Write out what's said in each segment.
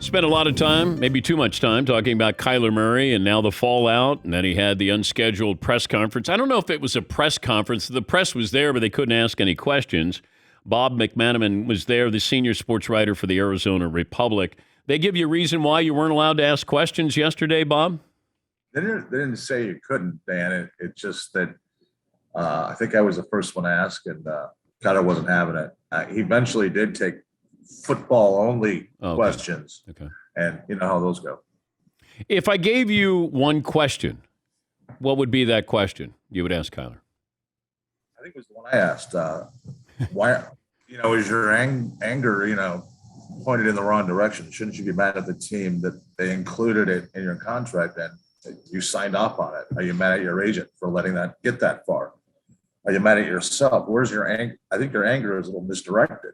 Spent a lot of time, maybe too much time, talking about Kyler Murray and now the fallout, and then he had the unscheduled press conference. I don't know if it was a press conference. The press was there, but they couldn't ask any questions. Bob McManaman was there, the senior sports writer for the Arizona Republic. They give you a reason why you weren't allowed to ask questions yesterday, Bob? They didn't say you couldn't, Dan. It's just that I think I was the first one to ask, and Kyler wasn't having it. He eventually did take football-only questions, and you know how those go. If I gave you one question, what would be that question you would ask Kyler? I think it was the one I asked. Why, is your anger, pointed in the wrong direction? Shouldn't you be mad at the team that they included it in your contract and you signed off on it? Are you mad at your agent for letting that get that far? Are you mad at yourself? Where's your anger? I think your anger is a little misdirected.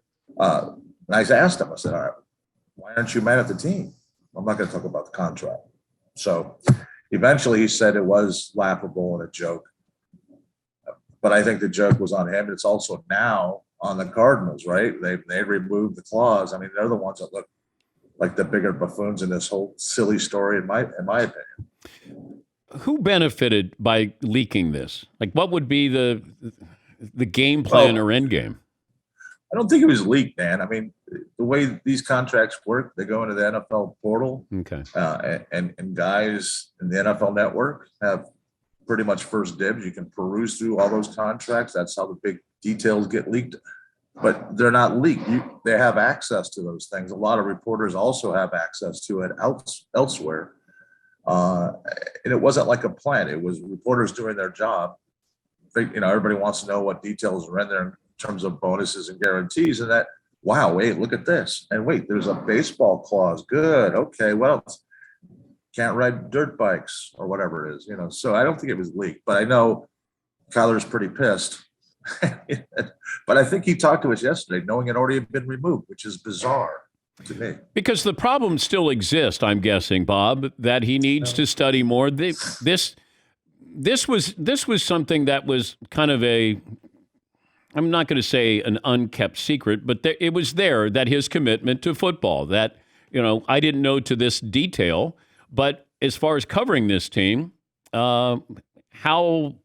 And I asked him, I said, all right, why aren't you mad at the team? I'm not going to talk about the contract. So eventually he said it was laughable and a joke. But I think the joke was on him. It's also now on the Cardinals, right? They removed the clause. I mean, they're the ones that look like the bigger buffoons in this whole silly story, in my opinion. Who benefited by leaking this? Like, what would be the game plan or end game? I don't think it was leaked, man. I mean, the way these contracts work, they go into the NFL portal, and guys in the NFL Network have pretty much first dibs. You can peruse through all those contracts. That's how the big details get leaked. But they're not leaked. They have access to those things. A lot of reporters also have access to it elsewhere. And it wasn't like a plan. It was reporters doing their job. Everybody wants to know what details are in there in terms of bonuses and guarantees, and that, wow, wait, look at this. And wait, there's a baseball clause. Good. Okay. What else? Can't ride dirt bikes or whatever it is, So I don't think it was leaked, but I know Kyler's pretty pissed. But I think he talked to us yesterday knowing it already had been removed, which is bizarre to me. Because the problem still exists, I'm guessing, Bob, that he needs to study more. This was something that was kind of I'm not going to say an unkept secret, but it was there, that his commitment to football, that, I didn't know to this detail, but as far as covering this team, how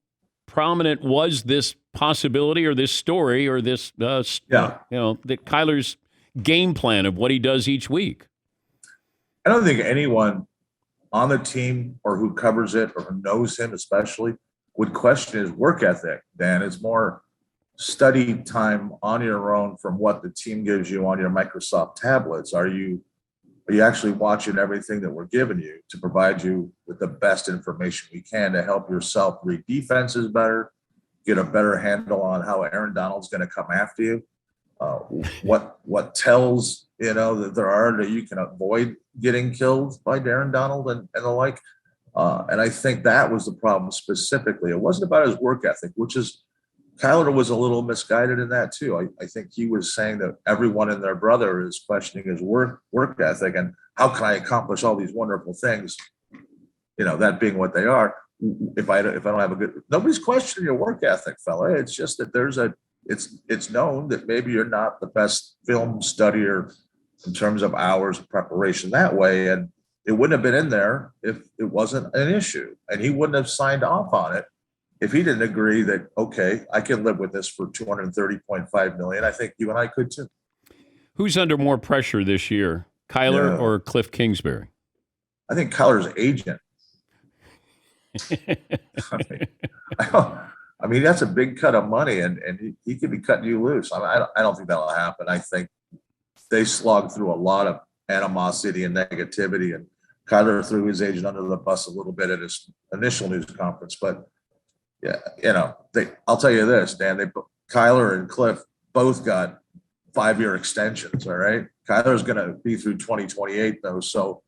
prominent was this possibility or this story or this, that Kyler's game plan of what he does each week? I don't think anyone on the team or who covers it or who knows him especially would question his work ethic, Dan. It's more study time on your own from what the team gives you on your Microsoft tablets. Are you actually watching everything that we're giving you to provide you with the best information we can to help yourself read defenses better, get a better handle on how Aaron Donald's going to come after you, what tells that there are that you can avoid getting killed by Aaron Donald and the like. And I think that was the problem specifically. It wasn't about his work ethic, which is Kyler was a little misguided in that too. I think he was saying that everyone and their brother is questioning his work ethic and how can I accomplish all these wonderful things, that being what they are. If I don't have a good, nobody's questioning your work ethic, fella. It's just that it's known that maybe you're not the best film studier in terms of hours of preparation that way. And it wouldn't have been in there if it wasn't an issue, and he wouldn't have signed off on it if he didn't agree that, okay, I can live with this for $230.5 million. I think you and I could too. Who's under more pressure this year, Kyler or Cliff Kingsbury? I think Kyler's agent. I mean, that's a big cut of money, and he could be cutting you loose. I don't think that'll happen. I think they slogged through a lot of animosity and negativity, and Kyler threw his agent under the bus a little bit at his initial news conference, but yeah, I'll tell you this, Dan, Kyler and Cliff both got 5-year extensions. All right. Kyler's going to be through 2028 though. So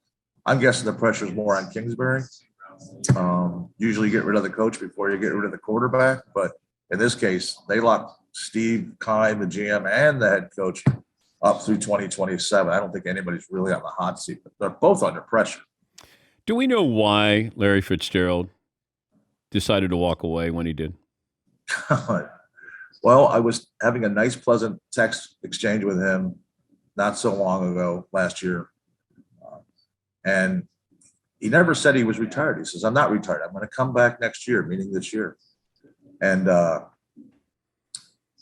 I'm guessing the pressure is more on Kingsbury. Usually you get rid of the coach before you get rid of the quarterback. But in this case, they locked Steve Keim, the GM, and the head coach up through 2027. I don't think anybody's really on the hot seat, but they're both under pressure. Do we know why Larry Fitzgerald decided to walk away when he did? Well, I was having a nice, pleasant text exchange with him not so long ago, last year. And he never said he was retired. He says, I'm not retired. I'm going to come back next year, meaning this year. And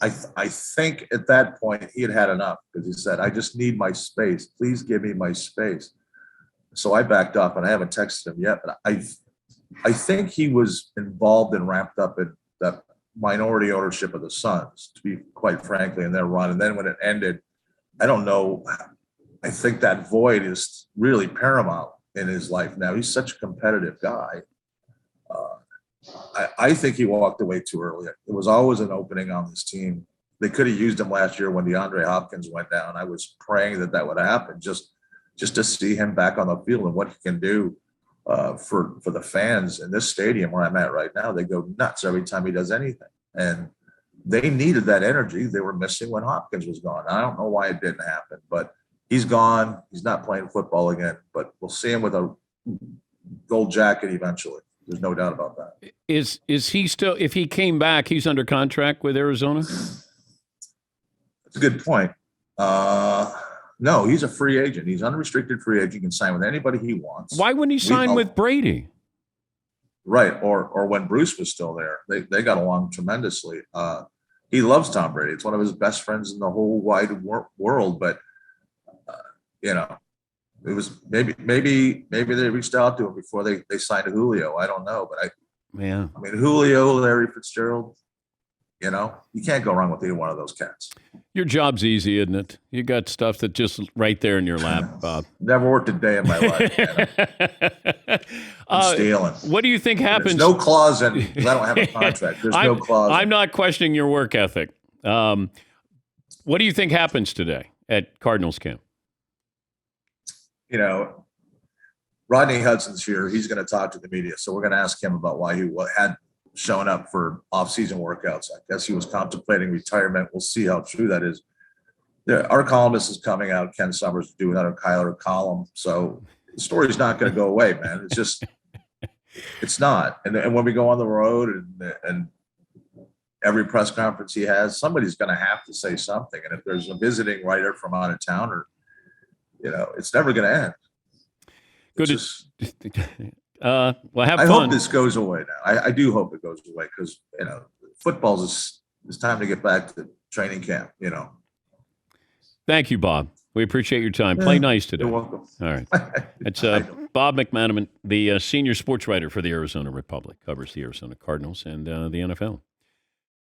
I think at that point he had enough, because he said, I just need my space. Please give me my space. So I backed up, and I haven't texted him yet, but I think he was involved and wrapped up in that minority ownership of the Suns, to be quite frankly, in their run. And then when it ended, I don't know. I think that void is really paramount in his life now. He's such a competitive guy. I think he walked away too early. There was always an opening on this team. They could have used him last year when DeAndre Hopkins went down. I was praying that would happen, just to see him back on the field and what he can do for the fans in this stadium where I'm at right now. They go nuts every time he does anything. And they needed that energy they were missing when Hopkins was gone. I don't know why it didn't happen, but he's gone. He's not playing football again, but we'll see him with a gold jacket eventually. There's no doubt about that. Is he still, if he came back, he's under contract with Arizona? That's a good point. No, he's a free agent. He's unrestricted free agent. He can sign with anybody he wants. Why wouldn't he sign with Brady? Right. Or when Bruce was still there, they got along tremendously. He loves Tom Brady. It's one of his best friends in the whole wide world. But, it was maybe they reached out to him before they signed Julio. I don't know. But Julio, Larry Fitzgerald, you can't go wrong with either one of those cats. Your job's easy, isn't it? You got stuff that's just right there in your lap, Bob. Never worked a day in my life. I'm stealing. What do you think happens? There's no clause in, because I don't have a contract. There's no clause. I'm not questioning your work ethic. What do you think happens today at Cardinals camp? Rodney Hudson's here. He's going to talk to the media. So we're going to ask him about why he had shown up for off-season workouts. I guess he was contemplating retirement. We'll see how true that is. Our columnist is coming out. Ken Summers doing another Kyler column. So the story's not going to go away, man. It's just, it's not. And when we go on the road and every press conference he has, somebody's going to have to say something. And if there's a visiting writer from out of town, or it's never going to end. Good. Well, have fun. I hope this goes away now. I do hope it goes away, because football it's time to get back to training camp. Thank you, Bob. We appreciate your time. Play nice today. You're welcome. All right. It's Bob McManaman, the senior sports writer for the Arizona Republic, covers the Arizona Cardinals and the NFL.